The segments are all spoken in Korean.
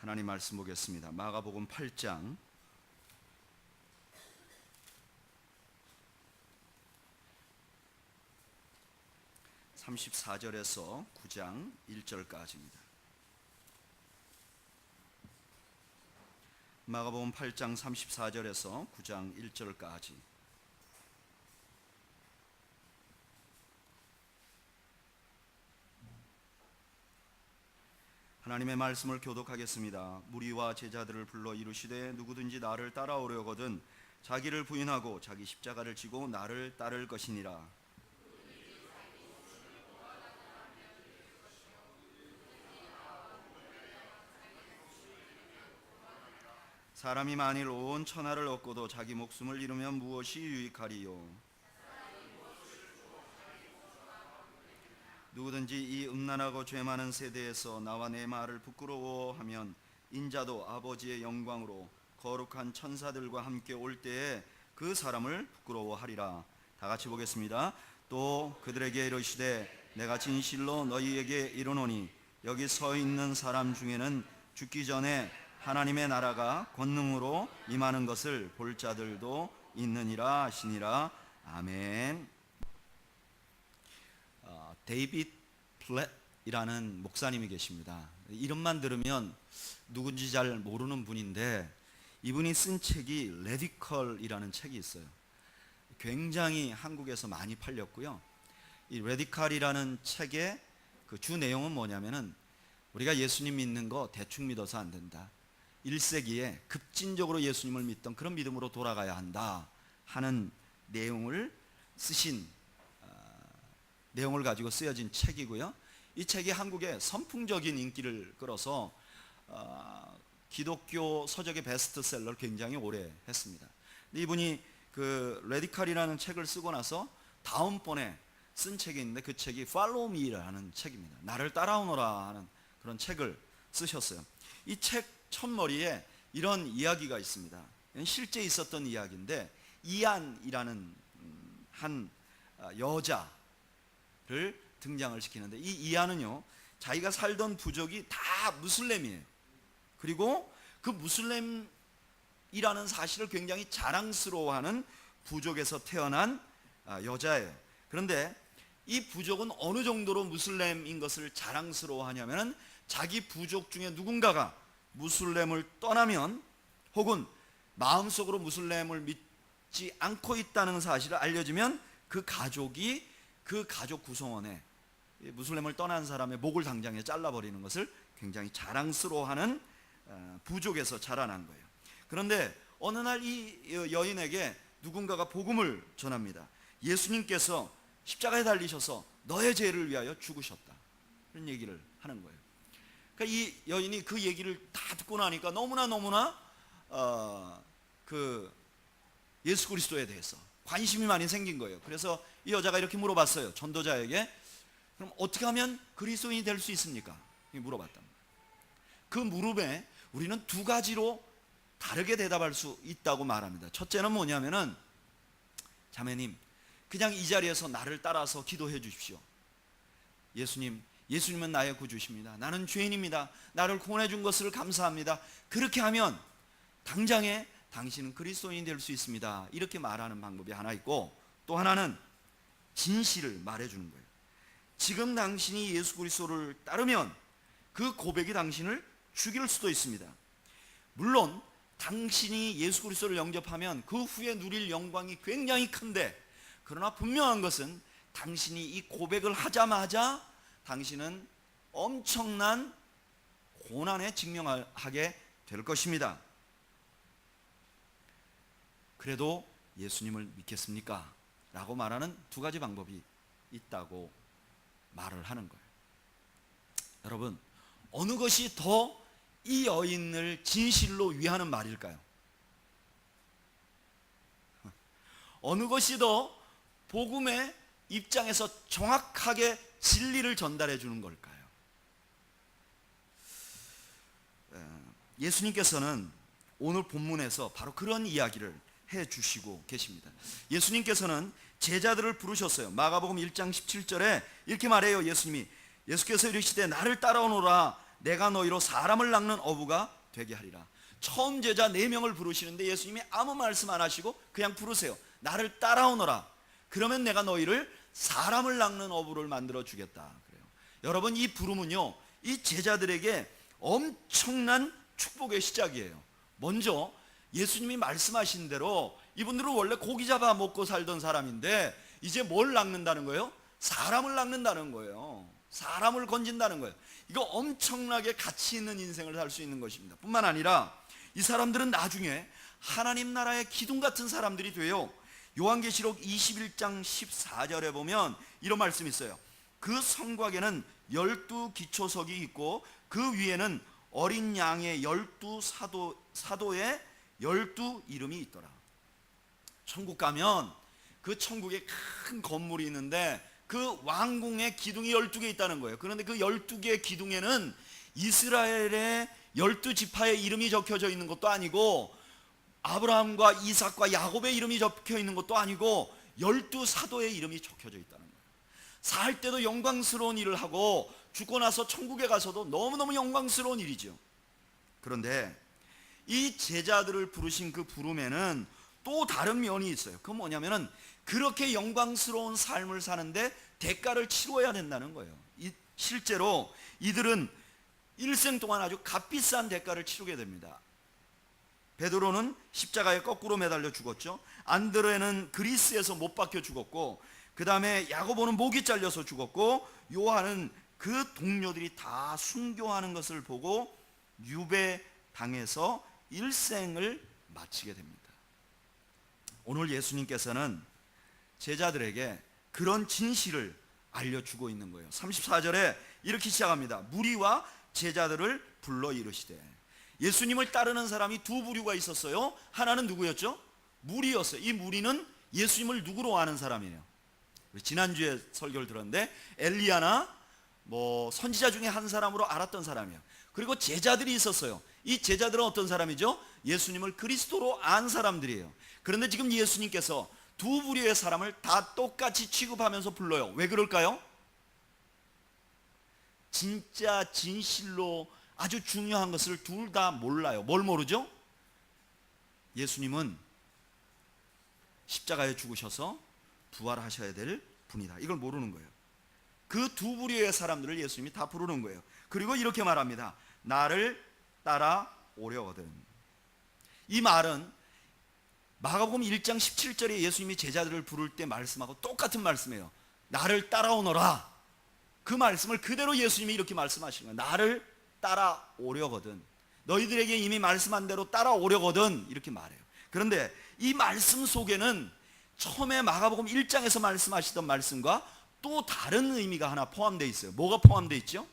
하나님 말씀 보겠습니다. 마가복음 8장 34절에서 9장 1절까지입니다. 마가복음 8장 34절에서 9장 1절까지. 하나님의 말씀을 교독하겠습니다. 무리와 제자들을 불러 이르시되 누구든지 나를 따라오려거든 자기를 부인하고 자기 십자가를 지고 나를 따를 것이니라. 사람이 만일 온 천하를 얻고도 자기 목숨을 잃으면 무엇이 유익하리요? 누구든지 이 음란하고 죄 많은 세대에서 나와 내 말을 부끄러워하면 인자도 아버지의 영광으로 거룩한 천사들과 함께 올 때에 그 사람을 부끄러워하리라. 다 같이 보겠습니다. 또 그들에게 이르시되 내가 진실로 너희에게 이르노니 여기 서 있는 사람 중에는 죽기 전에 하나님의 나라가 권능으로 임하는 것을 볼 자들도 있느니라 하시니라. 아멘. 데이빗 플랫이라는 목사님이 계십니다. 이름만 들으면 누군지 잘 모르는 분인데 이분이 쓴 책이 레디컬이라는 책이 있어요. 굉장히 한국에서 많이 팔렸고요. 이 레디컬이라는 책의 그 주 내용은 뭐냐면은 우리가 예수님 믿는 거 대충 믿어서 안 된다. 1세기에 급진적으로 예수님을 믿던 그런 믿음으로 돌아가야 한다 하는 내용을 쓰신 내용을 가지고 쓰여진 책이고요. 이 책이 한국에 선풍적인 인기를 끌어서 기독교 서적의 베스트셀러를 굉장히 오래 했습니다. 이분이 그 레디컬이라는 책을 쓰고 나서 다음번에 쓴 책이 있는데 그 책이 Follow Me라는 책입니다. 나를 따라오너라 하는 그런 책을 쓰셨어요. 이 책 첫머리에 이런 이야기가 있습니다. 실제 있었던 이야기인데 이안이라는 한 여자를 등장을 시키는데 이 이안은요 자기가 살던 부족이 다 무슬림이에요. 그리고 그 무슬림이라는 사실을 굉장히 자랑스러워하는 부족에서 태어난 여자예요. 그런데 이 부족은 어느 정도로 무슬림인 것을 자랑스러워하냐면 자기 부족 중에 누군가가 무슬림을 떠나면 혹은 마음속으로 무슬림을 믿지 않고 있다는 사실을 알려지면 그 가족이 그 가족 구성원에 무슬림을 떠난 사람의 목을 당장에 잘라버리는 것을 굉장히 자랑스러워하는 부족에서 자라난 거예요. 그런데 어느 날 이 여인에게 누군가가 복음을 전합니다. 예수님께서 십자가에 달리셔서 너의 죄를 위하여 죽으셨다. 그런 얘기를 하는 거예요. 그러니까 이 여인이 그 얘기를 다 듣고 나니까 너무나 그 예수 그리스도에 대해서 관심이 많이 생긴 거예요. 그래서 이 여자가 이렇게 물어봤어요. 전도자에게. 그럼 어떻게 하면 그리스도인이 될 수 있습니까? 물어봤단 말이에요. 그 물음에 우리는 두 가지로 다르게 대답할 수 있다고 말합니다. 첫째는 뭐냐면은 자매님 그냥 이 자리에서 나를 따라서 기도해 주십시오. 예수님은 나의 구주십니다. 나는 죄인입니다. 나를 구원해 준 것을 감사합니다. 그렇게 하면 당장에 당신은 그리스도인이 될 수 있습니다. 이렇게 말하는 방법이 하나 있고 또 하나는 진실을 말해주는 거예요. 지금 당신이 예수 그리스도를 따르면 그 고백이 당신을 죽일 수도 있습니다. 물론 당신이 예수 그리스도를 영접하면 그 후에 누릴 영광이 굉장히 큰데 그러나 분명한 것은 당신이 이 고백을 하자마자 당신은 엄청난 고난에 직면하게 될 것입니다. 그래도 예수님을 믿겠습니까? 라고 말하는 두 가지 방법이 있다고 말을 하는 거예요. 여러분, 어느 것이 더 이 여인을 진실로 위하는 말일까요? 어느 것이 더 복음의 입장에서 정확하게 진리를 전달해 주는 걸까요? 예수님께서는 오늘 본문에서 바로 그런 이야기를 해 주시고 계십니다. 예수님께서는 제자들을 부르셨어요. 마가복음 1장 17절에 이렇게 말해요. 예수께서 이르시되 나를 따라오너라 내가 너희로 사람을 낚는 어부가 되게 하리라. 처음 제자 4명을 부르시는데 예수님이 아무 말씀 안 하시고 그냥 부르세요. 나를 따라오너라. 그러면 내가 너희를 사람을 낚는 어부를 만들어 주겠다. 그래요. 여러분, 이 부름은요, 이 제자들에게 엄청난 축복의 시작이에요. 먼저 예수님이 말씀하신 대로 이분들은 원래 고기 잡아 먹고 살던 사람인데 이제 뭘 낚는다는 거예요? 사람을 낚는다는 거예요. 사람을 건진다는 거예요. 이거 엄청나게 가치 있는 인생을 살 수 있는 것입니다. 뿐만 아니라 이 사람들은 나중에 하나님 나라의 기둥 같은 사람들이 돼요. 요한계시록 21장 14절에 보면 이런 말씀이 있어요. 그 성곽에는 12기초석이 있고 그 위에는 어린 양의 12사도의 12 이름이 있더라. 천국 가면 그 천국에 큰 건물이 있는데 그 왕궁에 기둥이 12개 있다는 거예요. 그런데 그 12개의 기둥에는 이스라엘의 12지파의 이름이 적혀져 있는 것도 아니고 아브라함과 이삭과 야곱의 이름이 적혀 있는 것도 아니고 12사도의 이름이 적혀져 있다는 거예요. 살 때도 영광스러운 일을 하고 죽고 나서 천국에 가서도 너무너무 영광스러운 일이죠. 그런데 이 제자들을 부르신 그 부름에는 또 다른 면이 있어요. 그건 뭐냐면은 그렇게 영광스러운 삶을 사는데 대가를 치러야 된다는 거예요. 실제로 이들은 일생 동안 아주 값비싼 대가를 치르게 됩니다. 베드로는 십자가에 거꾸로 매달려 죽었죠. 안드레는 그리스에서 못 박혀 죽었고, 그 다음에 야고보는 목이 잘려서 죽었고, 요한은 그 동료들이 다 순교하는 것을 보고 유배당해서 일생을 마치게 됩니다. 오늘 예수님께서는 제자들에게 그런 진실을 알려주고 있는 거예요. 34절에 이렇게 시작합니다. 무리와 제자들을 불러 이르시되. 예수님을 따르는 사람이 두 부류가 있었어요. 하나는 누구였죠? 무리였어요. 이 무리는 예수님을 누구로 아는 사람이에요? 지난주에 설교를 들었는데 엘리야나 선지자 중에 한 사람으로 알았던 사람이에요. 그리고 제자들이 있었어요. 이 제자들은 어떤 사람이죠? 예수님을 그리스도로 안 사람들이에요. 그런데 지금 예수님께서 두 부류의 사람을 다 똑같이 취급하면서 불러요. 왜 그럴까요? 진짜 진실로 아주 중요한 것을 둘 다 몰라요. 뭘 모르죠? 예수님은 십자가에 죽으셔서 부활하셔야 될 분이다. 이걸 모르는 거예요. 그 두 부류의 사람들을 예수님이 다 부르는 거예요. 그리고 이렇게 말합니다. 나를 따라오려거든. 이 말은 마가복음 1장 17절에 예수님이 제자들을 부를 때 말씀하고 똑같은 말씀이에요. 나를 따라오너라. 그 말씀을 그대로 예수님이 이렇게 말씀하시는 거예요. 나를 따라오려거든. 너희들에게 이미 말씀한 대로 따라오려거든. 이렇게 말해요. 그런데 이 말씀 속에는 처음에 마가복음 1장에서 말씀하시던 말씀과 또 다른 의미가 하나 포함되어 있어요. 뭐가 포함되어 있죠?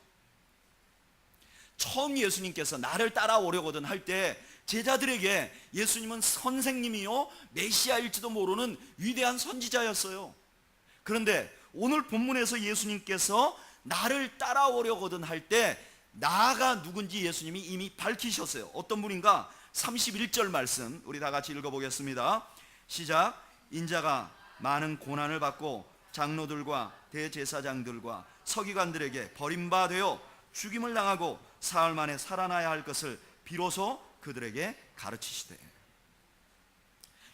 처음 예수님께서 나를 따라오려거든 할 때 제자들에게 예수님은 선생님이요 메시아일지도 모르는 위대한 선지자였어요. 그런데 오늘 본문에서 예수님께서 나를 따라오려거든 할 때 나가 누군지 예수님이 이미 밝히셨어요. 어떤 분인가? 31절 말씀 우리 다 같이 읽어보겠습니다. 시작. 인자가 많은 고난을 받고 장로들과 대제사장들과 서기관들에게 버림받아 죽임을 당하고 사흘 만에 살아나야 할 것을 비로소 그들에게 가르치시되.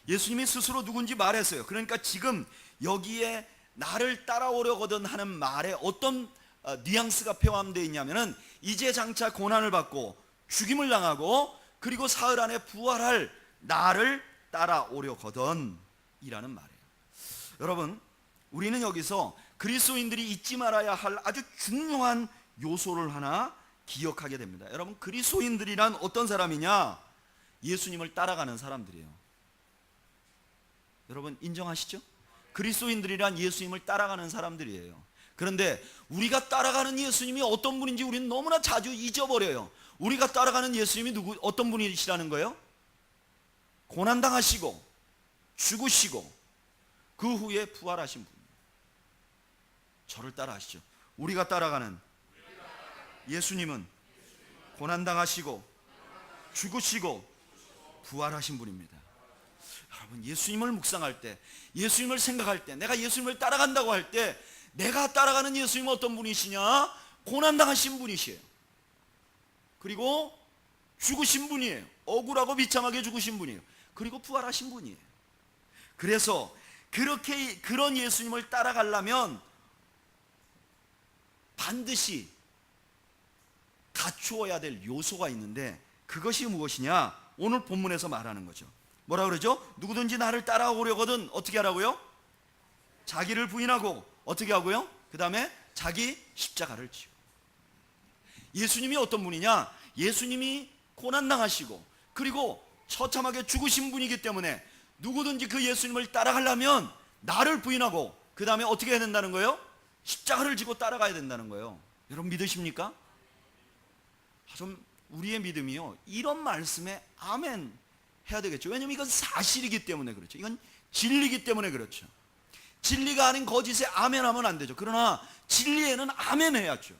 예수님이 스스로 누군지 말했어요. 그러니까 지금 여기에 나를 따라오려거든 하는 말에 어떤 뉘앙스가 포함되어 있냐면은 이제 장차 고난을 받고 죽임을 당하고 그리고 사흘 안에 부활할 나를 따라오려거든 이라는 말이에요. 여러분, 우리는 여기서 그리스도인들이 잊지 말아야 할 아주 중요한 요소를 하나 기억하게 됩니다. 여러분, 그리스도인들이란 어떤 사람이냐? 예수님을 따라가는 사람들이에요. 여러분 인정하시죠? 그리스도인들이란 예수님을 따라가는 사람들이에요. 그런데 우리가 따라가는 예수님이 어떤 분인지 우리는 너무나 자주 잊어버려요. 우리가 따라가는 예수님이 어떤 분이시라는 거예요? 고난당하시고 죽으시고 그 후에 부활하신 분. 저를 따라하시죠. 우리가 따라가는 예수님은 고난당하시고 죽으시고 부활하신 분입니다. 여러분, 예수님을 묵상할 때, 예수님을 생각할 때, 내가 예수님을 따라간다고 할 때 내가 따라가는 예수님은 어떤 분이시냐? 고난당하신 분이시에요. 그리고 죽으신 분이에요. 억울하고 비참하게 죽으신 분이에요. 그리고 부활하신 분이에요. 그래서 그런 예수님을 따라가려면 반드시 갖추어야 될 요소가 있는데, 그것이 무엇이냐? 오늘 본문에서 말하는 거죠. 뭐라 그러죠? 누구든지 나를 따라오려거든 어떻게 하라고요? 자기를 부인하고 어떻게 하고요? 그 다음에 자기 십자가를 지고. 예수님이 어떤 분이냐? 예수님이 고난당하시고 그리고 처참하게 죽으신 분이기 때문에 누구든지 그 예수님을 따라가려면 나를 부인하고 그 다음에 어떻게 해야 된다는 거예요? 십자가를 지고 따라가야 된다는 거예요. 여러분 믿으십니까? 좀 우리의 믿음이요, 이런 말씀에 아멘 해야 되겠죠. 왜냐면 이건 사실이기 때문에 그렇죠. 이건 진리이기 때문에 그렇죠. 진리가 아닌 거짓에 아멘 하면 안 되죠. 그러나 진리에는 아멘 해야죠.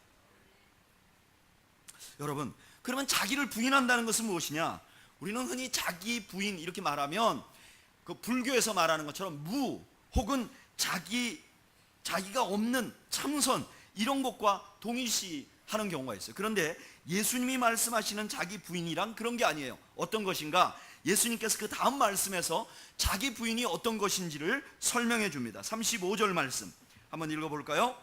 여러분, 그러면 자기를 부인한다는 것은 무엇이냐? 우리는 흔히 자기 부인 이렇게 말하면 그 불교에서 말하는 것처럼 무 혹은 자기가 없는 참선 이런 것과 동일시하는 경우가 있어요. 그런데 예수님이 말씀하시는 자기 부인이란 그런 게 아니에요. 어떤 것인가? 예수님께서 그 다음 말씀에서 자기 부인이 어떤 것인지를 설명해 줍니다. 35절 말씀 한번 읽어볼까요?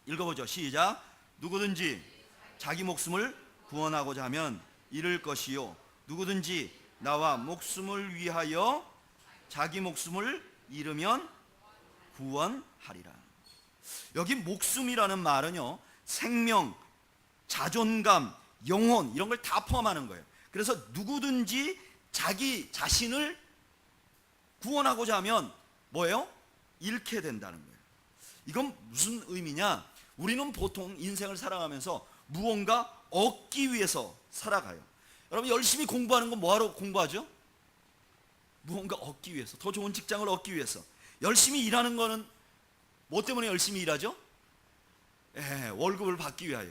읽어보죠. 시작. 누구든지 자기 목숨을 구원하고자 하면 잃을 것이요, 누구든지 나와 목숨을 위하여 자기 목숨을 잃으면 구원하리라. 여기 목숨이라는 말은요, 생명, 자존감, 영혼 이런 걸 다 포함하는 거예요. 그래서 누구든지 자기 자신을 구원하고자 하면 뭐예요? 잃게 된다는 거예요. 이건 무슨 의미냐? 우리는 보통 인생을 살아가면서 무언가 얻기 위해서 살아가요. 여러분 열심히 공부하는 건 뭐하러 공부하죠? 무언가 얻기 위해서, 더 좋은 직장을 얻기 위해서. 열심히 일하는 거는 뭐 때문에 열심히 일하죠? 월급을 받기 위하여.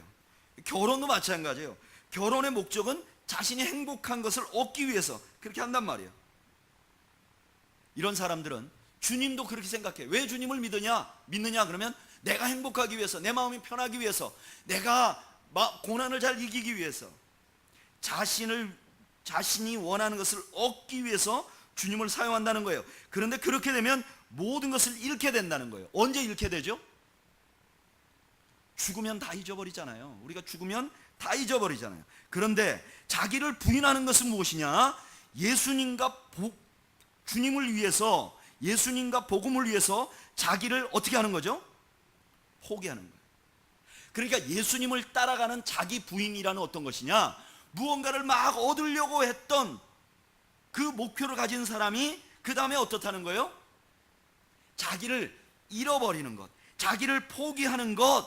결혼도 마찬가지예요. 결혼의 목적은 자신이 행복한 것을 얻기 위해서 그렇게 한단 말이에요. 이런 사람들은 주님도 그렇게 생각해. 왜 주님을 믿느냐 그러면 내가 행복하기 위해서, 내 마음이 편하기 위해서, 내가 고난을 잘 이기기 위해서, 자신이 원하는 것을 얻기 위해서 주님을 사용한다는 거예요. 그런데 그렇게 되면 모든 것을 잃게 된다는 거예요. 언제 잃게 되죠? 죽으면 다 잊어버리잖아요. 우리가 죽으면 다 잊어버리잖아요. 그런데 자기를 부인하는 것은 무엇이냐? 주님을 위해서, 예수님과 복음을 위해서 자기를 어떻게 하는 거죠? 포기하는 거예요. 그러니까 예수님을 따라가는 자기 부인이라는 어떤 것이냐? 무언가를 막 얻으려고 했던 그 목표를 가진 사람이 그 다음에 어떻다는 거예요? 자기를 잃어버리는 것, 자기를 포기하는 것,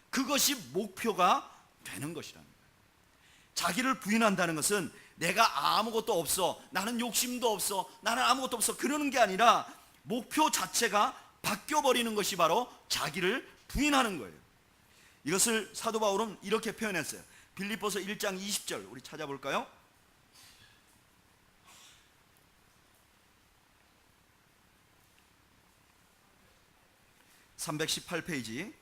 그것이 목표가 되는 것이라는 거예요. 자기를 부인한다는 것은 내가 아무것도 없어, 나는 욕심도 없어, 나는 아무것도 없어, 그러는 게 아니라 목표 자체가 바뀌어버리는 것이 바로 자기를 부인하는 거예요. 이것을 사도 바울은 이렇게 표현했어요. 빌립보서 1장 20절 우리 찾아볼까요? (318페이지)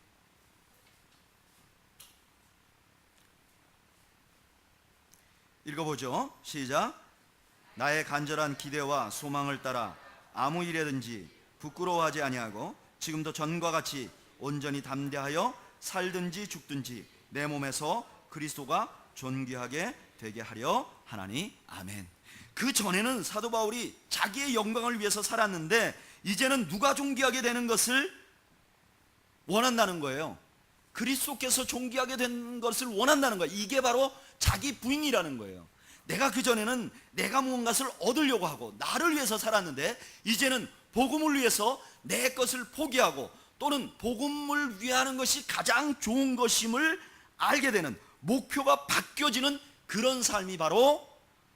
읽어보죠. 시작. 나의 간절한 기대와 소망을 따라 아무 일에든지 부끄러워하지 아니하고 지금도 전과 같이 온전히 담대하여 살든지 죽든지 내 몸에서 그리스도가 존귀하게 되게 하려 하나니. 아멘. 그 전에는 사도 바울이 자기의 영광을 위해서 살았는데 이제는 누가 존귀하게 되는 것을 원한다는 거예요. 그리스도께서 존귀하게 된 것을 원한다는 거예요. 이게 바로 자기 부인이라는 거예요. 내가 그전에는 내가 무언가를 얻으려고 하고 나를 위해서 살았는데 이제는 복음을 위해서 내 것을 포기하고 또는 복음을 위하는 것이 가장 좋은 것임을 알게 되는, 목표가 바뀌어지는 그런 삶이 바로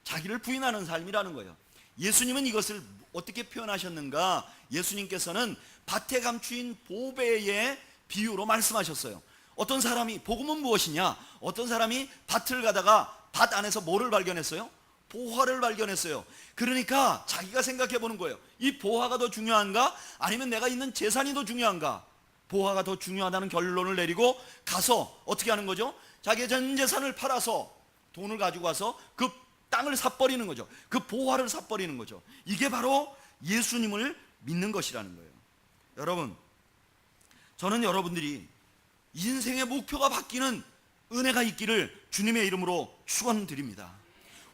자기를 부인하는 삶이라는 거예요. 예수님은 이것을 어떻게 표현하셨는가? 예수님께서는 밭에 감추인 보배의 비유로 말씀하셨어요. 어떤 사람이, 복음은 무엇이냐? 어떤 사람이 밭을 가다가 밭 안에서 뭐를 발견했어요? 보화를 발견했어요. 그러니까 자기가 생각해 보는 거예요. 이 보화가 더 중요한가? 아니면 내가 있는 재산이 더 중요한가? 보화가 더 중요하다는 결론을 내리고 가서 어떻게 하는 거죠? 자기의 전 재산을 팔아서 돈을 가지고 와서 그 땅을 사버리는 거죠. 그 보화를 사버리는 거죠. 이게 바로 예수님을 믿는 것이라는 거예요. 여러분, 저는 여러분들이 인생의 목표가 바뀌는 은혜가 있기를 주님의 이름으로 축원드립니다.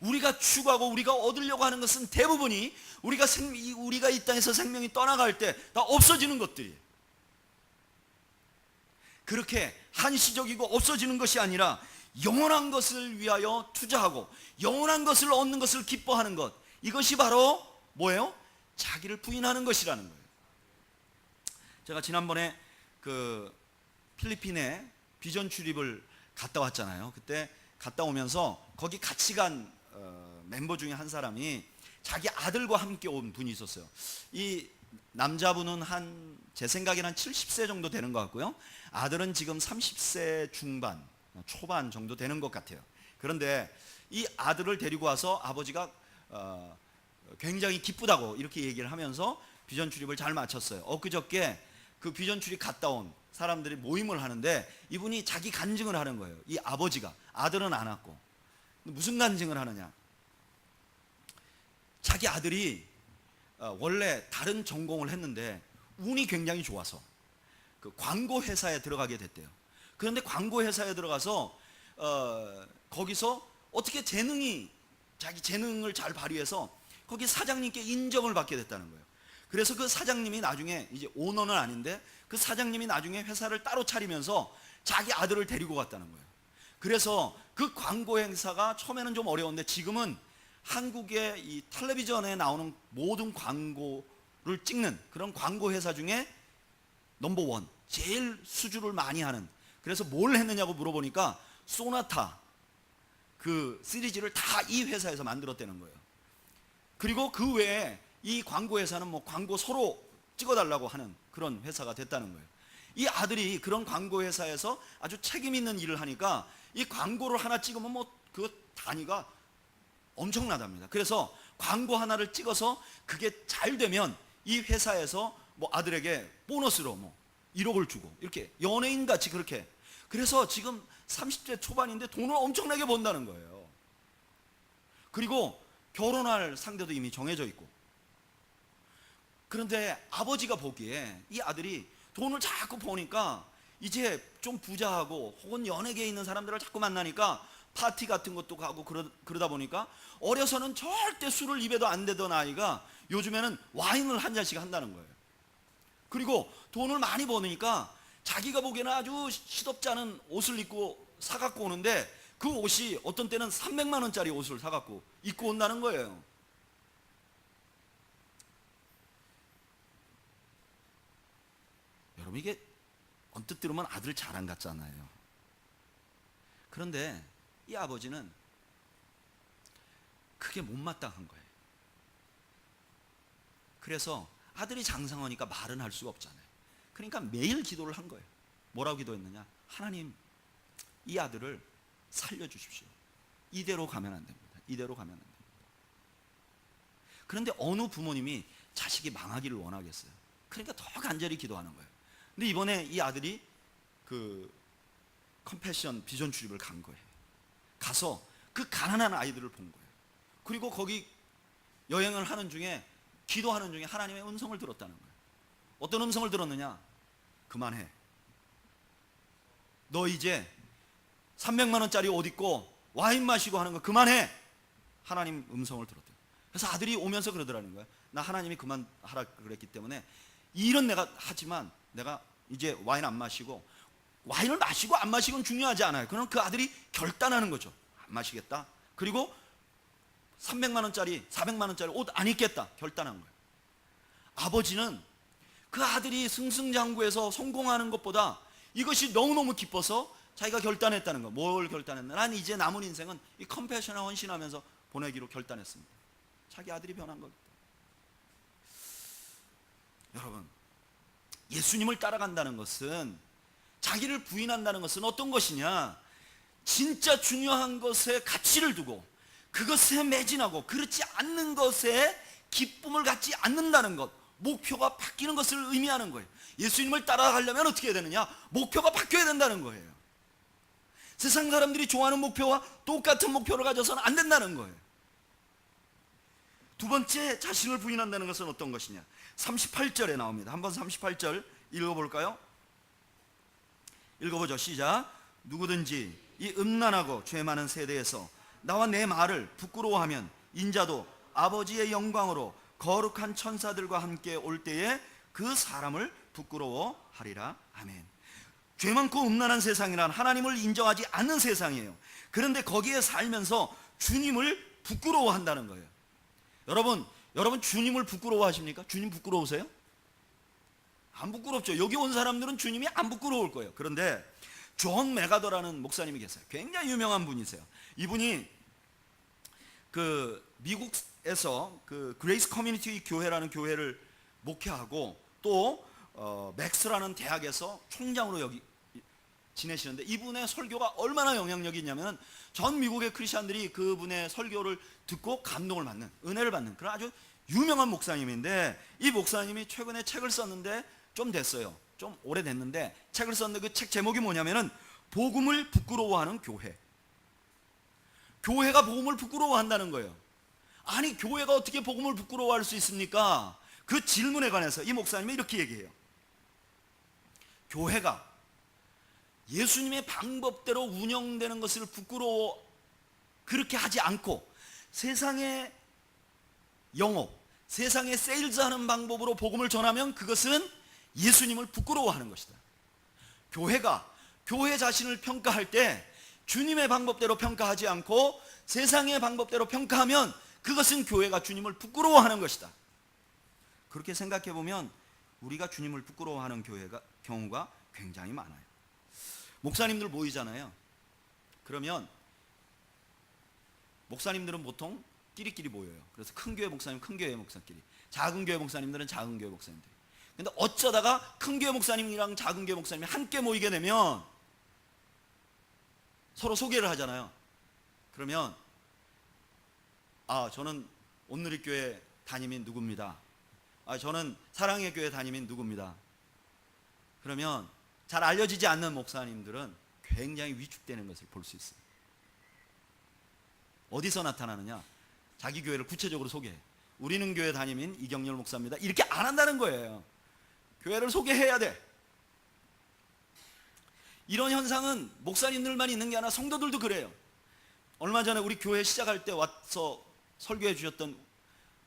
우리가 추구하고 우리가 얻으려고 하는 것은 대부분이 우리가 이 땅에서 생명이 떠나갈 때 다 없어지는 것들이, 그렇게 한시적이고 없어지는 것이 아니라 영원한 것을 위하여 투자하고 영원한 것을 얻는 것을 기뻐하는 것, 이것이 바로 뭐예요? 자기를 부인하는 것이라는 거예요. 제가 지난번에 그 필리핀에 비전 출입을 갔다 왔잖아요. 그때 갔다 오면서 거기 같이 간 멤버 중에 한 사람이 자기 아들과 함께 온 분이 있었어요. 이 남자분은 제 생각에는 한 70세 정도 되는 것 같고요. 아들은 지금 30세 중반, 초반 정도 되는 것 같아요. 그런데 이 아들을 데리고 와서 아버지가 굉장히 기쁘다고 이렇게 얘기를 하면서 비전 출입을 잘 마쳤어요. 엊그저께 그 비전 출입 갔다 온 사람들이 모임을 하는데 이분이 자기 간증을 하는 거예요. 이 아버지가, 아들은 안 왔고. 무슨 간증을 하느냐, 자기 아들이 원래 다른 전공을 했는데 운이 굉장히 좋아서 그 광고 회사에 들어가게 됐대요. 그런데 광고 회사에 들어가서 거기서 어떻게 자기 재능을 잘 발휘해서 거기 사장님께 인정을 받게 됐다는 거예요. 그래서 그 사장님이 나중에, 이제 오너는 아닌데 그 사장님이 나중에 회사를 따로 차리면서 자기 아들을 데리고 갔다는 거예요. 그래서 그 광고 행사가 처음에는 좀 어려웠는데 지금은 한국의 이 텔레비전에 나오는 모든 광고를 찍는 그런 광고 회사 중에 넘버원, 제일 수주를 많이 하는. 그래서 뭘 했느냐고 물어보니까 소나타 그 시리즈를 다 이 회사에서 만들었다는 거예요. 그리고 그 외에 이 광고 회사는 뭐 광고 서로 찍어달라고 하는 그런 회사가 됐다는 거예요. 이 아들이 그런 광고 회사에서 아주 책임 있는 일을 하니까 이 광고를 하나 찍으면 뭐 그 단위가 엄청나답니다. 그래서 광고 하나를 찍어서 그게 잘 되면 이 회사에서 뭐 아들에게 보너스로 뭐 1억을 주고 이렇게 연예인 같이 그렇게. 그래서 지금 30대 초반인데 돈을 엄청나게 번다는 거예요. 그리고 결혼할 상대도 이미 정해져 있고. 그런데 아버지가 보기에 이 아들이 돈을 자꾸 버니까 이제 좀 부자하고 혹은 연예계에 있는 사람들을 자꾸 만나니까 파티 같은 것도 가고 그러다 보니까 어려서는 절대 술을 입에도 안 대던 아이가 요즘에는 와인을 한 잔씩 한다는 거예요. 그리고 돈을 많이 버니까 자기가 보기에는 아주 시덥지 않은 옷을 입고 사갖고 오는데 그 옷이 어떤 때는 300만 원짜리 옷을 사갖고 입고 온다는 거예요. 여러분, 이게 언뜻 들으면 아들 자랑 같잖아요. 그런데 이 아버지는 그게 못마땅한 거예요. 그래서 아들이 장성하니까 말은 할 수가 없잖아요. 그러니까 매일 기도를 한 거예요. 뭐라고 기도했느냐, 하나님 이 아들을 살려주십시오. 이대로 가면 안 됩니다. 이대로 가면 안 됩니다. 그런데 어느 부모님이 자식이 망하기를 원하겠어요. 그러니까 더 간절히 기도하는 거예요. 근데 이번에 이 아들이 그 컴패션 비전 출입을 간 거예요. 가서 그 가난한 아이들을 본 거예요. 그리고 거기 여행을 하는 중에, 기도하는 중에 하나님의 음성을 들었다는 거예요. 어떤 음성을 들었느냐, 그만해. 너 이제 300만 원짜리 옷 입고 와인 마시고 하는 거 그만해. 하나님 음성을 들었대요. 그래서 아들이 오면서 그러더라는 거예요. 나 하나님이 그만하라 그랬기 때문에 일은 내가 하지만 내가 이제 와인 안 마시고, 와인을 마시고 안 마시고는 중요하지 않아요. 그럼 그 아들이 결단하는 거죠. 안 마시겠다. 그리고 300만 원짜리 400만 원짜리 옷 안 입겠다 결단한 거예요. 아버지는 그 아들이 승승장구해서 성공하는 것보다 이것이 너무너무 기뻐서 자기가 결단했다는 거. 뭘 결단했나? 난 이제 남은 인생은 이 컴패션에 헌신하면서 보내기로 결단했습니다. 자기 아들이 변한 겁니다. 여러분, 예수님을 따라간다는 것은, 자기를 부인한다는 것은 어떤 것이냐, 진짜 중요한 것에 가치를 두고 그것에 매진하고 그렇지 않는 것에 기쁨을 갖지 않는다는 것, 목표가 바뀌는 것을 의미하는 거예요. 예수님을 따라가려면 어떻게 해야 되느냐, 목표가 바뀌어야 된다는 거예요. 세상 사람들이 좋아하는 목표와 똑같은 목표를 가져서는 안 된다는 거예요. 두 번째, 자신을 부인한다는 것은 어떤 것이냐? 38절에 나옵니다. 한번 38절 읽어볼까요? 읽어보죠. 시작. 누구든지 이 음란하고 죄 많은 세대에서 나와 내 말을 부끄러워하면 인자도 아버지의 영광으로 거룩한 천사들과 함께 올 때에 그 사람을 부끄러워하리라. 아멘. 죄 많고 음란한 세상이란 하나님을 인정하지 않는 세상이에요. 그런데 거기에 살면서 주님을 부끄러워한다는 거예요. 여러분 주님을 부끄러워하십니까? 주님 부끄러우세요? 안 부끄럽죠. 여기 온 사람들은 주님이 안 부끄러울 거예요. 그런데 존 메가더라는 목사님이 계세요. 굉장히 유명한 분이세요. 이분이 미국에서 그레이스 커뮤니티 교회라는 교회를 목회하고 또 맥스라는 대학에서 총장으로 여기 지내시는데, 이분의 설교가 얼마나 영향력이 있냐면 전 미국의 크리스천들이 그분의 설교를 듣고 감동을 받는, 은혜를 받는 그런 아주 유명한 목사님인데, 이 목사님이 최근에 책을 썼는데 좀 됐어요. 좀 오래됐는데 책을 썼는데 그 책 제목이 뭐냐면은 복음을 부끄러워하는 교회. 교회가 복음을 부끄러워한다는 거예요. 아니, 교회가 어떻게 복음을 부끄러워할 수 있습니까? 그 질문에 관해서 이 목사님이 이렇게 얘기해요. 교회가 예수님의 방법대로 운영되는 것을 부끄러워 그렇게 하지 않고 세상의 영업, 세상의 세일즈하는 방법으로 복음을 전하면 그것은 예수님을 부끄러워하는 것이다. 교회가 교회 자신을 평가할 때 주님의 방법대로 평가하지 않고 세상의 방법대로 평가하면 그것은 교회가 주님을 부끄러워하는 것이다. 그렇게 생각해 보면 우리가 주님을 부끄러워하는 경우가 굉장히 많아요. 목사님들 모이잖아요. 그러면 목사님들은 보통 끼리끼리 모여요. 그래서 큰 교회 목사님, 큰 교회 목사끼리, 작은 교회 목사님들은 작은 교회 목사님들. 근데 어쩌다가 큰 교회 목사님이랑 작은 교회 목사님이 함께 모이게 되면 서로 소개를 하잖아요. 그러면 저는 온누리교회 담임인 누구입니다. 저는 사랑의 교회 담임인 누구입니다. 그러면 잘 알려지지 않는 목사님들은 굉장히 위축되는 것을 볼 수 있어요. 어디서 나타나느냐? 자기 교회를 구체적으로 소개해. 우리는 교회 담임인 이경렬 목사입니다. 이렇게 안 한다는 거예요. 교회를 소개해야 돼. 이런 현상은 목사님들만 있는 게 아니라 성도들도 그래요. 얼마 전에 우리 교회 시작할 때 와서 설교해 주셨던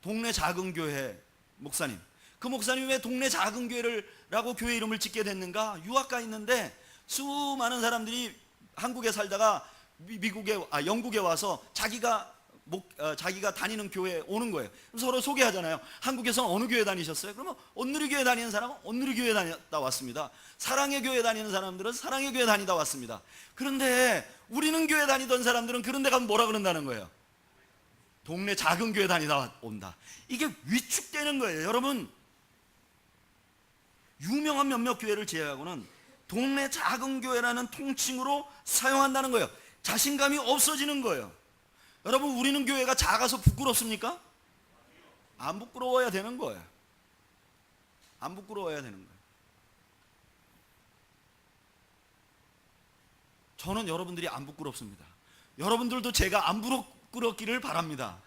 동네 작은 교회 목사님, 그 목사님이 왜 동네 작은 교회라고 교회 이름을 짓게 됐는가? 유학가 있는데 수많은 사람들이 한국에 살다가 영국에 와서 자기가 다니는 교회에 오는 거예요. 서로 소개하잖아요. 한국에서는 어느 교회 다니셨어요? 그러면 온누리 교회 다니는 사람은 온누리 교회 다니다 왔습니다. 사랑의 교회 다니는 사람들은 사랑의 교회 다니다 왔습니다. 그런데 우리는 교회 다니던 사람들은 그런 데 가면 뭐라 그런다는 거예요? 동네 작은 교회 다니다 온다. 이게 위축되는 거예요. 여러분, 유명한 몇몇 교회를 제외하고는 동네 작은 교회라는 통칭으로 사용한다는 거예요. 자신감이 없어지는 거예요. 여러분, 우리는 교회가 작아서 부끄럽습니까? 안 부끄러워야 되는 거예요. 안 부끄러워야 되는 거예요. 저는 여러분들이 안 부끄럽습니다. 여러분들도 제가 안 부끄럽기를 바랍니다.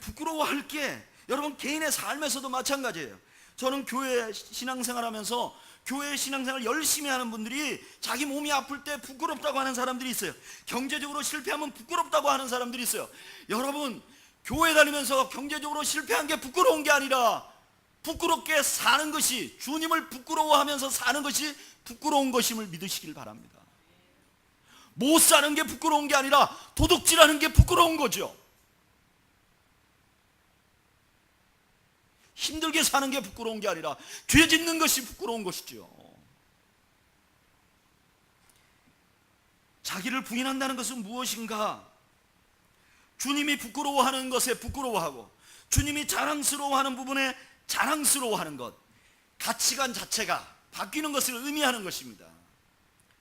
부끄러워할 게 여러분 개인의 삶에서도 마찬가지예요. 저는 교회 신앙생활 하면서 교회 신앙생활 열심히 하는 분들이 자기 몸이 아플 때 부끄럽다고 하는 사람들이 있어요. 경제적으로 실패하면 부끄럽다고 하는 사람들이 있어요. 여러분, 교회 다니면서 경제적으로 실패한 게 부끄러운 게 아니라 부끄럽게 사는 것이, 주님을 부끄러워하면서 사는 것이 부끄러운 것임을 믿으시길 바랍니다. 못 사는 게 부끄러운 게 아니라 도둑질하는 게 부끄러운 거죠. 힘들게 사는 게 부끄러운 게 아니라 죄 짓는 것이 부끄러운 것이죠. 자기를 부인한다는 것은 무엇인가? 주님이 부끄러워하는 것에 부끄러워하고 주님이 자랑스러워하는 부분에 자랑스러워하는 것, 가치관 자체가 바뀌는 것을 의미하는 것입니다.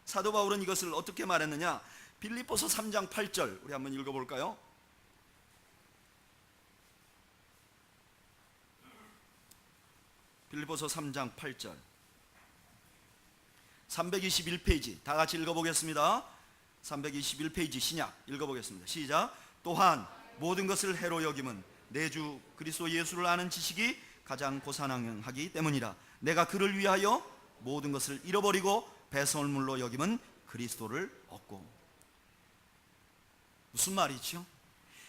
사도 바울은 이것을 어떻게 말했느냐? 빌립보서 3장 8절 우리 한번 읽어볼까요? 빌립보서 3장 8절 321페이지 다 같이 읽어보겠습니다. 321페이지 신약 읽어보겠습니다. 시작. 또한 모든 것을 해로 여김은 내 주 그리스도 예수를 아는 지식이 가장 고상하기 때문이라. 내가 그를 위하여 모든 것을 잃어버리고 배설물로 여김은 그리스도를 얻고. 무슨 말이죠?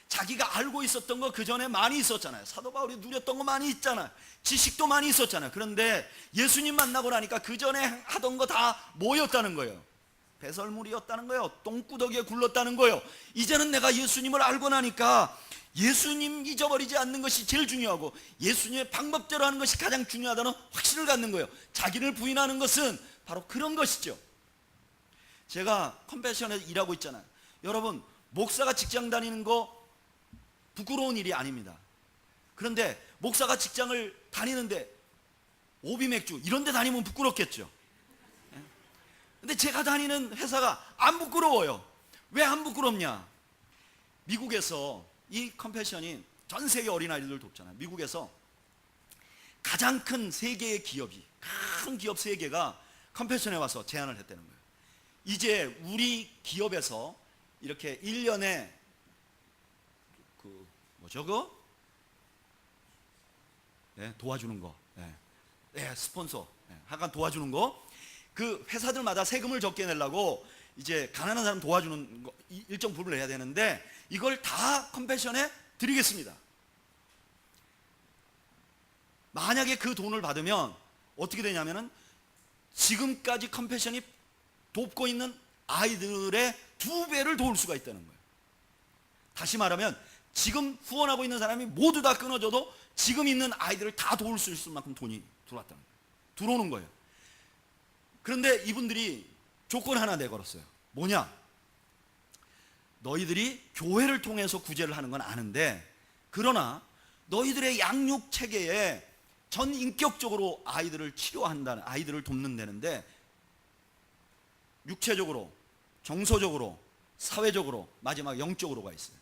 자기가 알고 있었던 거 그 전에 많이 있었잖아요. 사도 바울이 누렸던 거 많이 있잖아요. 지식도 많이 있었잖아요. 그런데 예수님 만나고 나니까 그 전에 하던 거 다 뭐였다는 거예요? 배설물이었다는 거예요. 똥구더기에 굴렀다는 거예요. 이제는 내가 예수님을 알고 나니까 예수님 잊어버리지 않는 것이 제일 중요하고 예수님의 방법대로 하는 것이 가장 중요하다는 확신을 갖는 거예요. 자기를 부인하는 것은 바로 그런 것이죠. 제가 컴패션에서 일하고 있잖아요. 여러분, 목사가 직장 다니는 거 부끄러운 일이 아닙니다. 그런데 목사가 직장을 다니는데 오비맥주 이런 데 다니면 부끄럽겠죠. 근데 제가 다니는 회사가 안 부끄러워요. 왜 안 부끄럽냐? 미국에서 이 컴패션이 전 세계 어린아이들 돕잖아요. 미국에서 가장 큰 세 개의 기업이, 큰 기업 세 개가 컴패션에 와서 제안을 했다는 거예요. 이제 우리 기업에서 이렇게 1년에 도와주는 거, 스폰서, 하여간 도와주는 거, 그 회사들마다 세금을 적게 내려고 이제 가난한 사람 도와주는 거 일정 부분을 해야 되는데 이걸 다 컴패션에 드리겠습니다. 만약에 그 돈을 받으면 어떻게 되냐면은 지금까지 컴패션이 돕고 있는 아이들의 2배를 도울 수가 있다는 거예요. 다시 말하면 지금 후원하고 있는 사람이 모두 다 끊어져도 지금 있는 아이들을 다 도울 수 있을 만큼 돈이 들어왔다는 거예요. 들어오는 거예요. 그런데 이분들이 조건 하나 내걸었어요. 뭐냐? 너희들이 교회를 통해서 구제를 하는 건 아는데, 그러나 너희들의 양육 체계에 전 인격적으로 아이들을 치료한다는, 아이들을 돕는다는데 육체적으로, 정서적으로, 사회적으로, 마지막 영적으로가 있어요.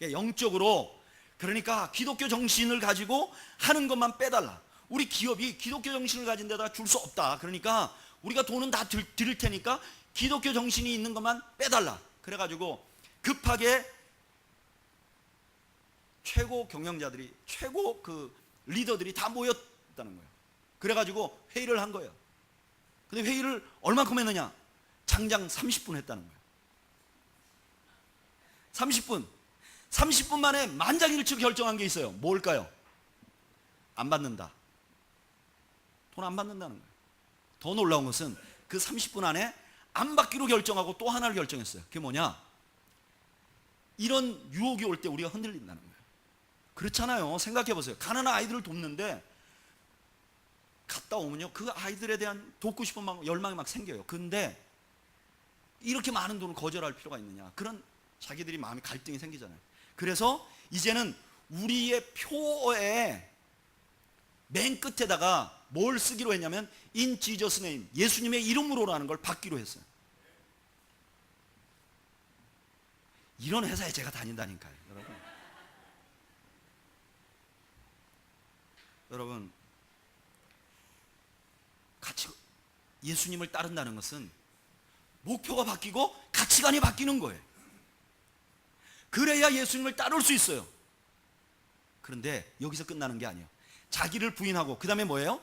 영적으로, 그러니까 기독교 정신을 가지고 하는 것만 빼달라. 우리 기업이 기독교 정신을 가진 데다 줄 수 없다. 그러니까 우리가 돈은 다 드릴 테니까 기독교 정신이 있는 것만 빼달라. 그래가지고 급하게 최고 경영자들이, 최고 그 리더들이 다 모였다는 거예요. 그래가지고 회의를 한 거예요. 근데 회의를 얼마큼 했느냐? 장장 30분 했다는 거예요. 30분 만에 만장일치 결정한 게 있어요. 뭘까요? 안 받는다. 돈 안 받는다는 거예요. 더 놀라운 것은 그 30분 안에 안 받기로 결정하고 또 하나를 결정했어요. 그게 뭐냐? 이런 유혹이 올 때 우리가 흔들린다는 거예요. 그렇잖아요. 생각해 보세요. 가난한 아이들을 돕는데 갔다 오면요, 그 아이들에 대한 돕고 싶은 열망이 막 생겨요. 근데 이렇게 많은 돈을 거절할 필요가 있느냐? 그런 자기들이 마음이 갈등이 생기잖아요. 그래서 이제는 우리의 표에 맨 끝에다가 뭘 쓰기로 했냐면 In Jesus name, 예수님의 이름으로라는 걸 받기로 했어요. 이런 회사에 제가 다닌다니까요, 여러분. 여러분, 같이 예수님을 따른다는 것은 목표가 바뀌고 가치관이 바뀌는 거예요. 그래야 예수님을 따를 수 있어요. 그런데 여기서 끝나는 게 아니에요. 자기를 부인하고 그 다음에 뭐예요?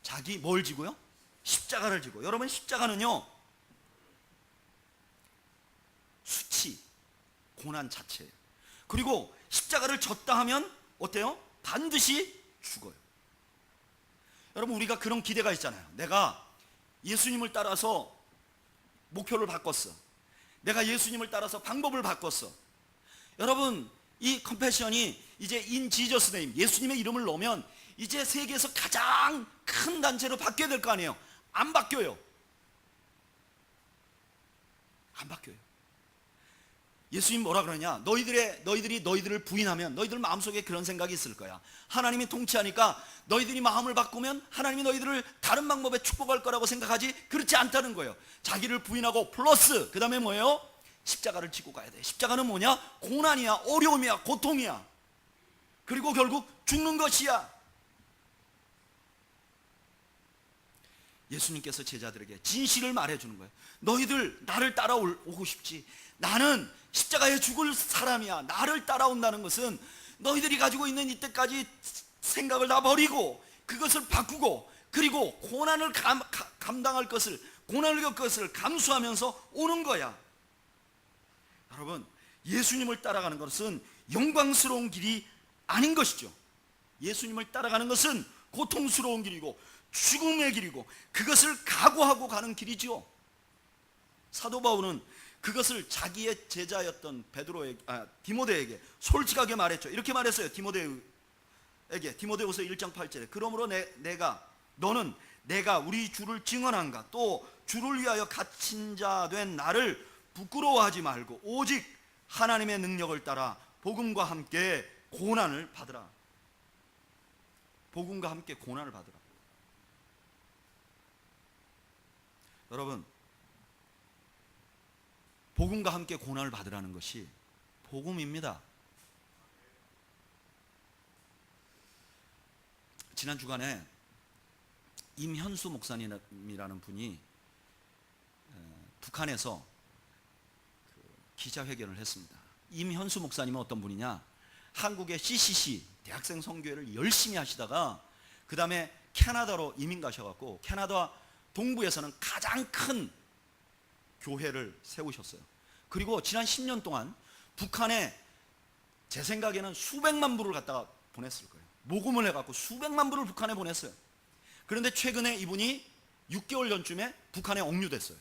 자기 뭘 지고요? 십자가를 지고. 여러분, 십자가는요 수치, 고난 자체예요. 그리고 십자가를 졌다 하면 어때요? 반드시 죽어요. 여러분, 우리가 그런 기대가 있잖아요. 내가 예수님을 따라서 목표를 바꿨어. 내가 예수님을 따라서 방법을 바꿨어. 여러분, 이 컴패션이 이제 In Jesus name, 예수님의 이름을 넣으면 이제 세계에서 가장 큰 단체로 바뀌어야 될 거 아니에요. 안 바뀌어요. 안 바뀌어요. 예수님 뭐라 그러냐? 너희들이 너희들을 부인하면 너희들 마음속에 그런 생각이 있을 거야. 하나님이 통치하니까 너희들이 마음을 바꾸면 하나님이 너희들을 다른 방법에 축복할 거라고 생각하지, 그렇지 않다는 거예요. 자기를 부인하고 플러스 그 다음에 뭐예요? 십자가를 지고 가야 돼. 십자가는 뭐냐? 고난이야, 어려움이야, 고통이야. 그리고 결국 죽는 것이야. 예수님께서 제자들에게 진실을 말해주는 거예요. 너희들 나를 따라오고 싶지? 나는 십자가에 죽을 사람이야. 나를 따라온다는 것은 너희들이 가지고 있는 이때까지 생각을 다 버리고 그것을 바꾸고, 그리고 고난을 감당할 것을, 고난을 겪을 것을 감수하면서 오는 거야. 여러분, 예수님을 따라가는 것은 영광스러운 길이 아닌 것이죠. 예수님을 따라가는 것은 고통스러운 길이고 죽음의 길이고 그것을 각오하고 가는 길이죠. 사도 바울은 그것을 자기의 제자였던 디모데에게 솔직하게 말했죠. 이렇게 말했어요. 디모데후서 1장 8절에 그러므로 너는 내가 우리 주를 증언한가, 또 주를 위하여 갇힌 자 된 나를 부끄러워하지 말고 오직 하나님의 능력을 따라 복음과 함께 고난을 받으라. 복음과 함께 고난을 받으라. 여러분, 복음과 함께 고난을 받으라는 것이 복음입니다. 지난 주간에 임현수 목사님이라는 분이 북한에서 기자회견을 했습니다. 임현수 목사님은 어떤 분이냐? 한국의 CCC 대학생 선교회를 열심히 하시다가 그 다음에 캐나다로 이민 가셔갖고 캐나다 동부에서는 가장 큰 교회를 세우셨어요. 그리고 지난 10년 동안 북한에 제 생각에는 수백만 불을 갖다가 보냈을 거예요. 모금을 해갖고 수백만 불을 북한에 보냈어요. 그런데 최근에 이분이 6개월 전쯤에 북한에 억류됐어요.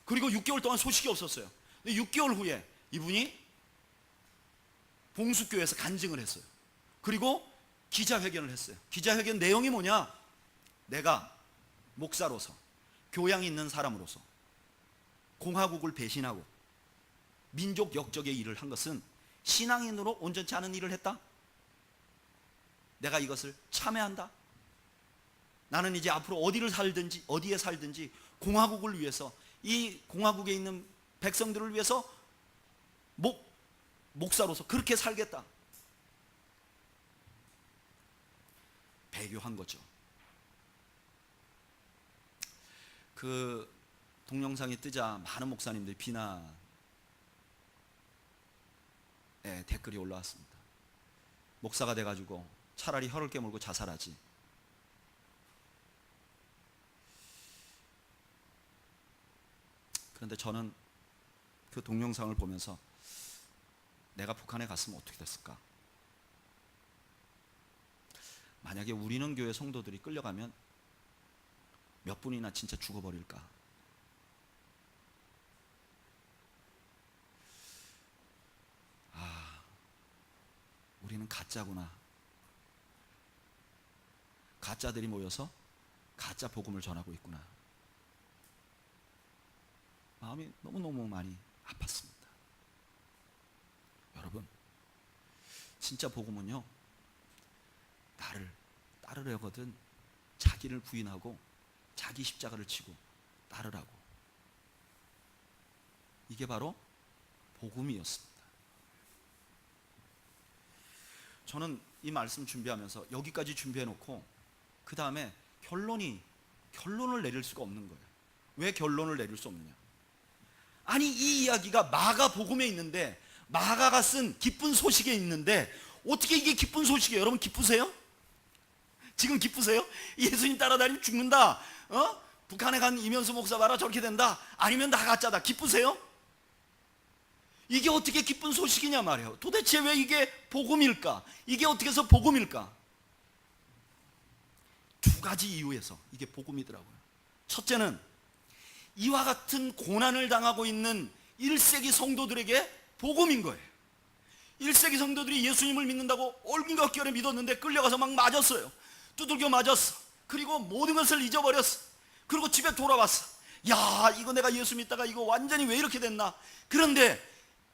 그리고 6개월 동안 소식이 없었어요. 근데 6개월 후에 이분이 봉수교회에서 간증을 했어요. 그리고 기자회견을 했어요. 기자회견 내용이 뭐냐? 내가 목사로서, 교양이 있는 사람으로서 공화국을 배신하고 민족 역적의 일을 한 것은 신앙인으로 온전치 않은 일을 했다. 내가 이것을 참회한다. 나는 이제 앞으로 어디에 살든지 공화국을 위해서, 이 공화국에 있는 백성들을 위해서 목사로서 그렇게 살겠다. 배교한 거죠. 그 동영상이 뜨자 많은 목사님들이 비난의 댓글이 올라왔습니다. 목사가 돼가지고 차라리 혀를 깨물고 자살하지. 그런데 저는 그 동영상을 보면서 내가 북한에 갔으면 어떻게 됐을까? 만약에 우리는 교회 성도들이 끌려가면 몇 분이나 진짜 죽어버릴까? 우리는 가짜구나. 가짜들이 모여서 가짜 복음을 전하고 있구나. 마음이 너무너무 많이 아팠습니다. 여러분, 진짜 복음은요, 나를 따르려거든 자기를 부인하고 자기 십자가를 지고 따르라고. 이게 바로 복음이었습니다. 저는 이 말씀 준비하면서 여기까지 준비해놓고 그 다음에 결론을 내릴 수가 없는 거예요. 왜 결론을 내릴 수 없느냐? 아니, 이 이야기가 마가복음에 있는데, 마가가 쓴 기쁜 소식에 있는데 어떻게 이게 기쁜 소식이에요? 여러분 기쁘세요? 지금 기쁘세요? 예수님 따라다니면 죽는다. 북한에 간 이면수 목사 봐라 저렇게 된다. 아니면 다 가짜다. 기쁘세요? 이게 어떻게 기쁜 소식이냐 말이에요. 도대체 왜 이게 복음일까? 이게 어떻게 해서 복음일까? 두 가지 이유에서 이게 복음이더라고요. 첫째는 이와 같은 고난을 당하고 있는 1세기 성도들에게 복음인 거예요. 1세기 성도들이 예수님을 믿는다고 올긴겁결에 믿었는데 끌려가서 막 맞았어요. 두들겨 맞았어. 그리고 모든 것을 잊어버렸어. 그리고 집에 돌아왔어. 야, 이거 내가 예수 믿다가 이거 완전히 왜 이렇게 됐나? 그런데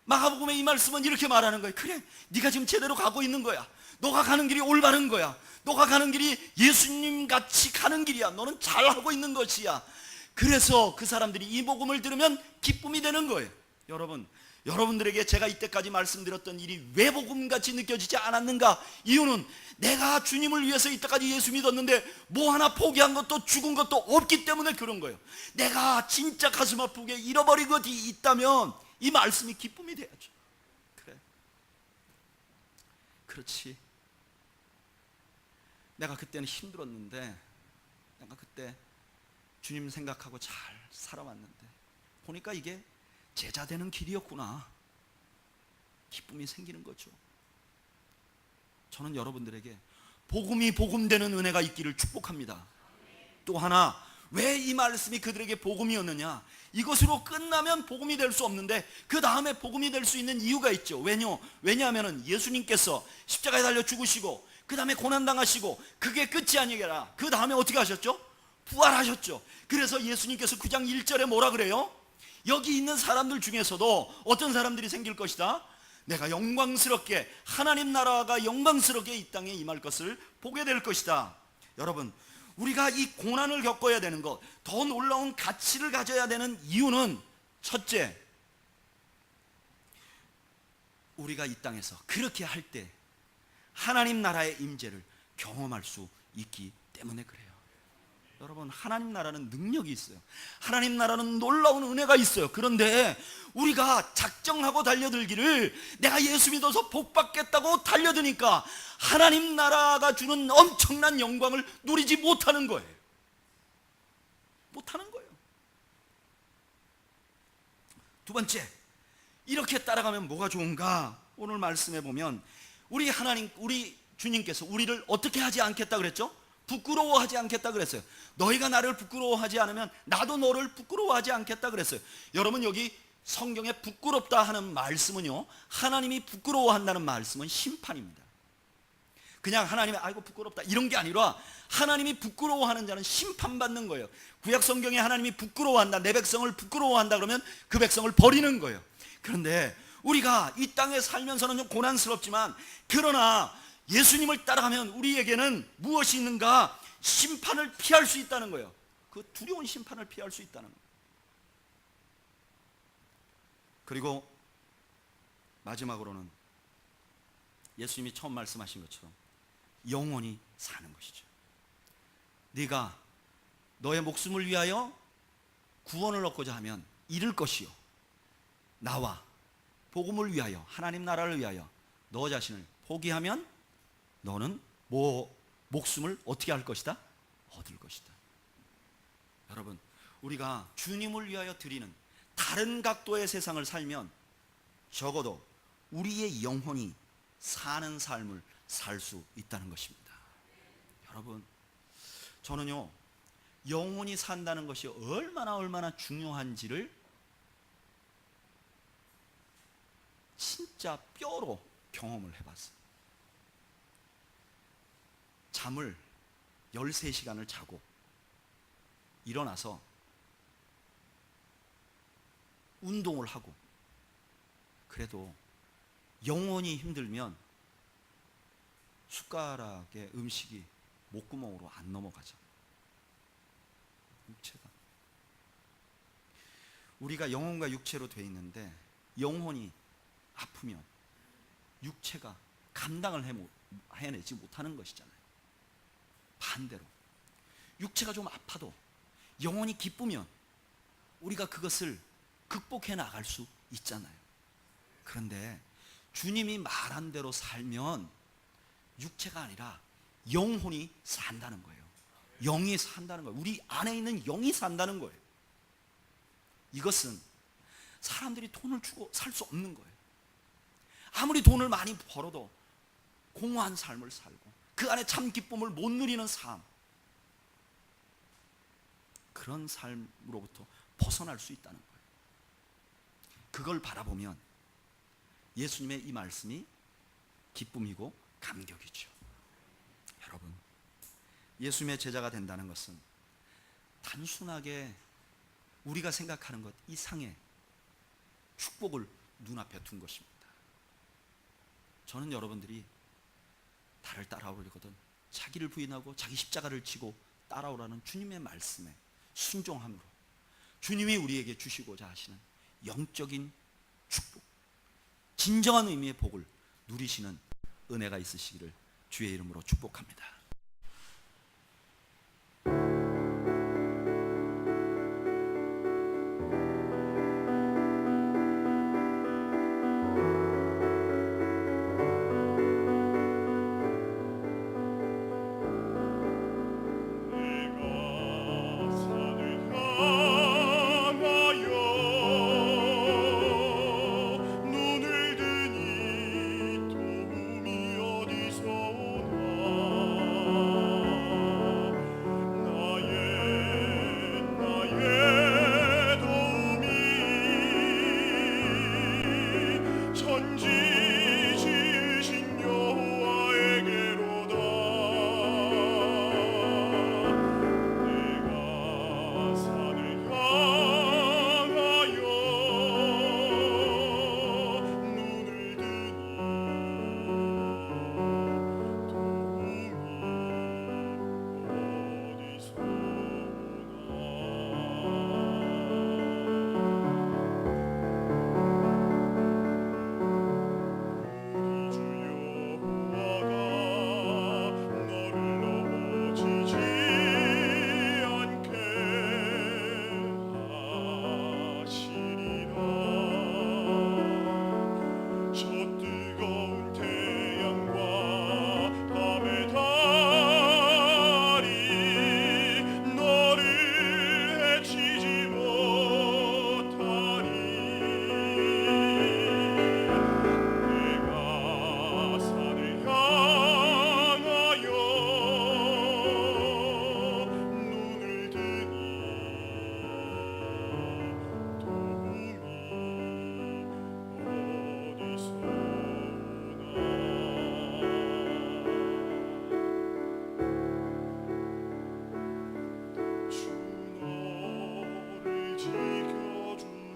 마가복음의 이 말씀은 이렇게 말하는 거예요. 그래, 네가 지금 제대로 가고 있는 거야. 너가 가는 길이 올바른 거야. 너가 가는 길이 예수님 같이 가는 길이야. 너는 잘하고 있는 것이야. 그래서 그 사람들이 이 복음을 들으면 기쁨이 되는 거예요. 여러분들에게 제가 이때까지 말씀드렸던 일이 왜 복음같이 느껴지지 않았는가? 이유는 내가 주님을 위해서 이때까지 예수 믿었는데 뭐 하나 포기한 것도 죽은 것도 없기 때문에 그런 거예요. 내가 진짜 가슴 아프게 잃어버린 것이 있다면 이 말씀이 기쁨이 돼야죠. 그래, 그렇지. 내가 그때는 힘들었는데, 내가 그때 주님 생각하고 잘 살아왔는데 보니까 이게 제자 되는 길이었구나. 기쁨이 생기는 거죠. 저는 여러분들에게 복음이 복음되는 은혜가 있기를 축복합니다. 또 하나, 왜 이 말씀이 그들에게 복음이었느냐? 이것으로 끝나면 복음이 될 수 없는데 그 다음에 복음이 될 수 있는 이유가 있죠. 왜냐하면 예수님께서 십자가에 달려 죽으시고 그 다음에 고난당하시고 그게 끝이 아니라 그 다음에 어떻게 하셨죠? 부활하셨죠. 그래서 예수님께서 9장 1절에 뭐라 그래요? 여기 있는 사람들 중에서도 어떤 사람들이 생길 것이다. 내가 영광스럽게, 하나님 나라가 영광스럽게 이 땅에 임할 것을 보게 될 것이다. 여러분, 우리가 이 고난을 겪어야 되는 것, 더 놀라운 가치를 가져야 되는 이유는 첫째, 우리가 이 땅에서 그렇게 할 때 하나님 나라의 임재를 경험할 수 있기 때문에 그래요. 여러분, 하나님 나라는 능력이 있어요. 하나님 나라는 놀라운 은혜가 있어요. 그런데 우리가 작정하고 달려들기를 내가 예수 믿어서 복 받겠다고 달려드니까 하나님 나라가 주는 엄청난 영광을 누리지 못하는 거예요. 못하는 거예요. 두 번째, 이렇게 따라가면 뭐가 좋은가? 오늘 말씀해 보면 우리 주님께서 우리를 어떻게 하지 않겠다 그랬죠? 부끄러워하지 않겠다 그랬어요. 너희가 나를 부끄러워하지 않으면 나도 너를 부끄러워하지 않겠다 그랬어요. 여러분, 여기 성경에 부끄럽다 하는 말씀은요, 하나님이 부끄러워한다는 말씀은 심판입니다. 그냥 하나님이 아이고 부끄럽다 이런 게 아니라 하나님이 부끄러워하는 자는 심판받는 거예요. 구약 성경에 하나님이 부끄러워한다, 내 백성을 부끄러워한다 그러면 그 백성을 버리는 거예요. 그런데 우리가 이 땅에 살면서는 좀 고난스럽지만, 그러나 예수님을 따라가면 우리에게는 무엇이 있는가? 심판을 피할 수 있다는 거예요. 그 두려운 심판을 피할 수 있다는 거예요. 그리고 마지막으로는 예수님이 처음 말씀하신 것처럼 영원히 사는 것이죠. 네가 너의 목숨을 위하여 구원을 얻고자 하면 잃을 것이요, 나와 복음을 위하여, 하나님 나라를 위하여 너 자신을 포기하면 너는 목숨을 어떻게 할 것이다? 얻을 것이다. 여러분, 우리가 주님을 위하여 드리는 다른 각도의 세상을 살면 적어도 우리의 영혼이 사는 삶을 살 수 있다는 것입니다. 여러분, 저는요, 영혼이 산다는 것이 얼마나 중요한지를 진짜 뼈로 경험을 해봤어요. 잠을 13시간을 자고 일어나서 운동을 하고, 그래도 영혼이 힘들면 숟가락에 음식이 목구멍으로 안 넘어가죠. 육체가, 우리가 영혼과 육체로 되어 있는데 영혼이 아프면 육체가 감당을 해내지 못하는 것이잖아요. 반대로 육체가 좀 아파도 영혼이 기쁘면 우리가 그것을 극복해 나갈 수 있잖아요. 그런데 주님이 말한 대로 살면 육체가 아니라 영혼이 산다는 거예요. 영이 산다는 거예요. 우리 안에 있는 영이 산다는 거예요. 이것은 사람들이 돈을 주고 살 수 없는 거예요. 아무리 돈을 많이 벌어도 공허한 삶을 살고 그 안에 참 기쁨을 못 누리는 삶, 그런 삶으로부터 벗어날 수 있다는 거예요. 그걸 바라보면 예수님의 이 말씀이 기쁨이고 감격이죠. 여러분, 예수님의 제자가 된다는 것은 단순하게 우리가 생각하는 것 이상의 축복을 눈앞에 둔 것입니다. 저는 여러분들이 나를 따라오려거든 자기를 부인하고 자기 십자가를 지고 따라오라는 주님의 말씀에 순종함으로 주님이 우리에게 주시고자 하시는 영적인 축복, 진정한 의미의 복을 누리시는 은혜가 있으시기를 주의 이름으로 축복합니다.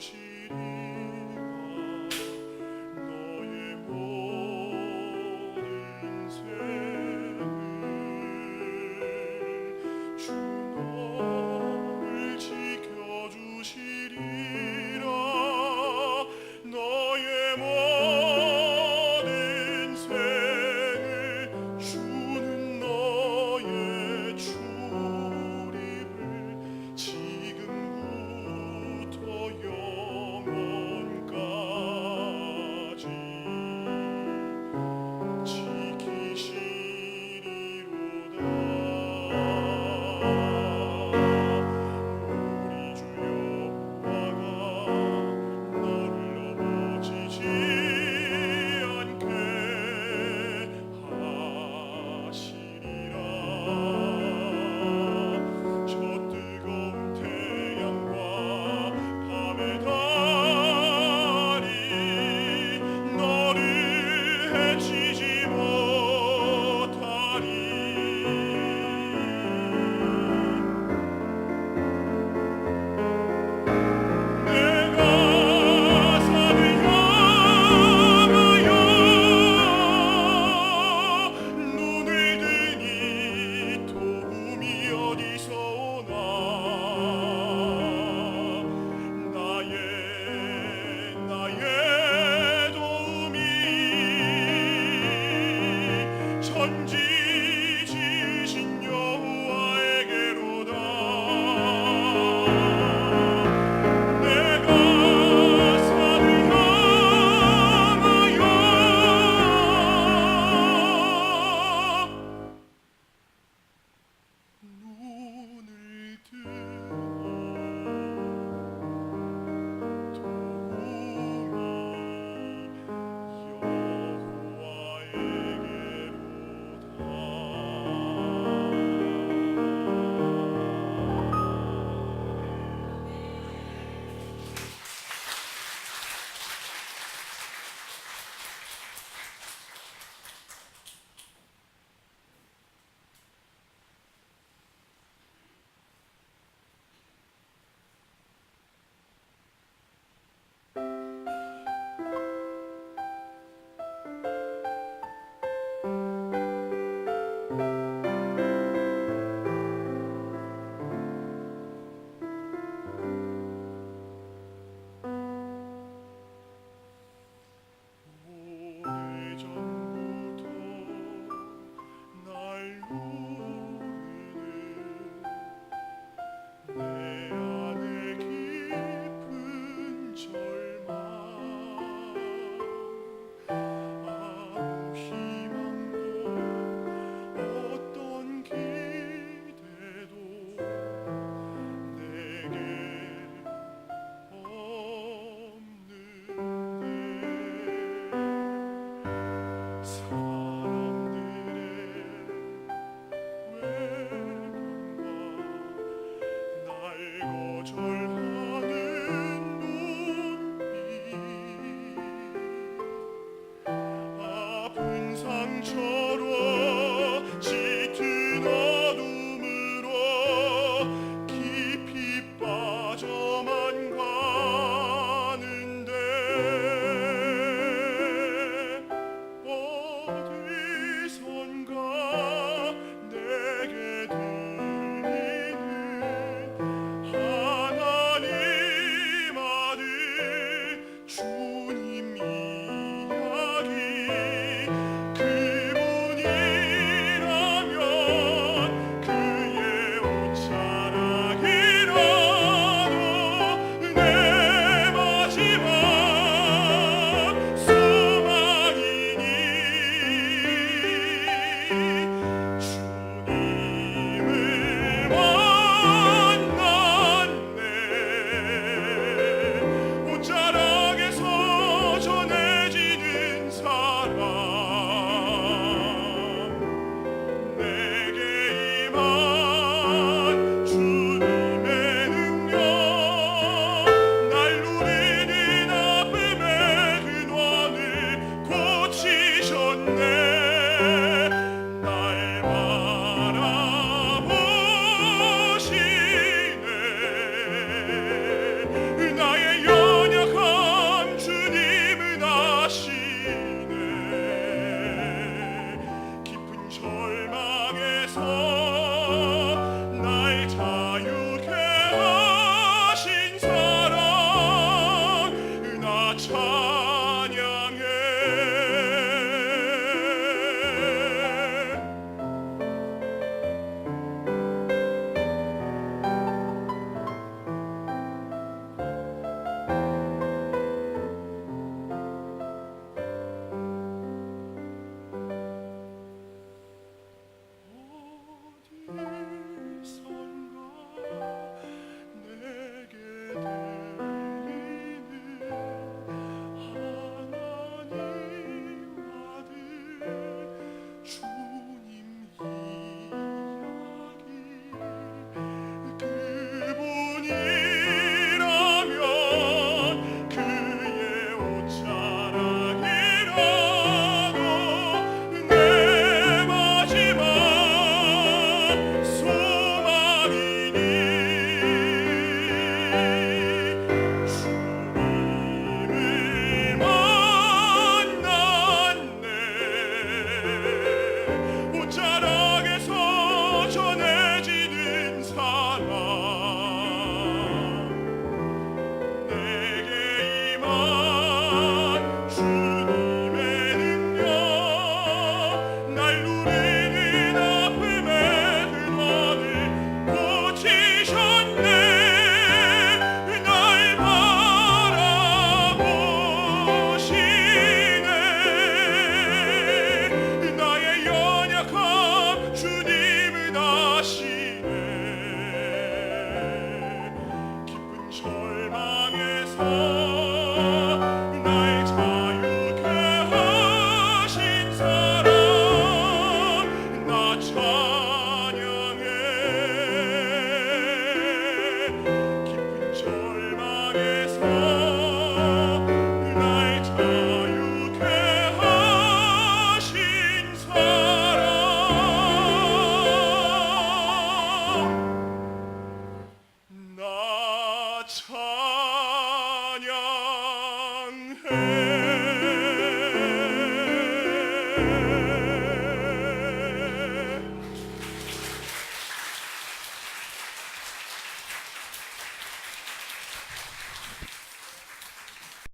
지켜주시리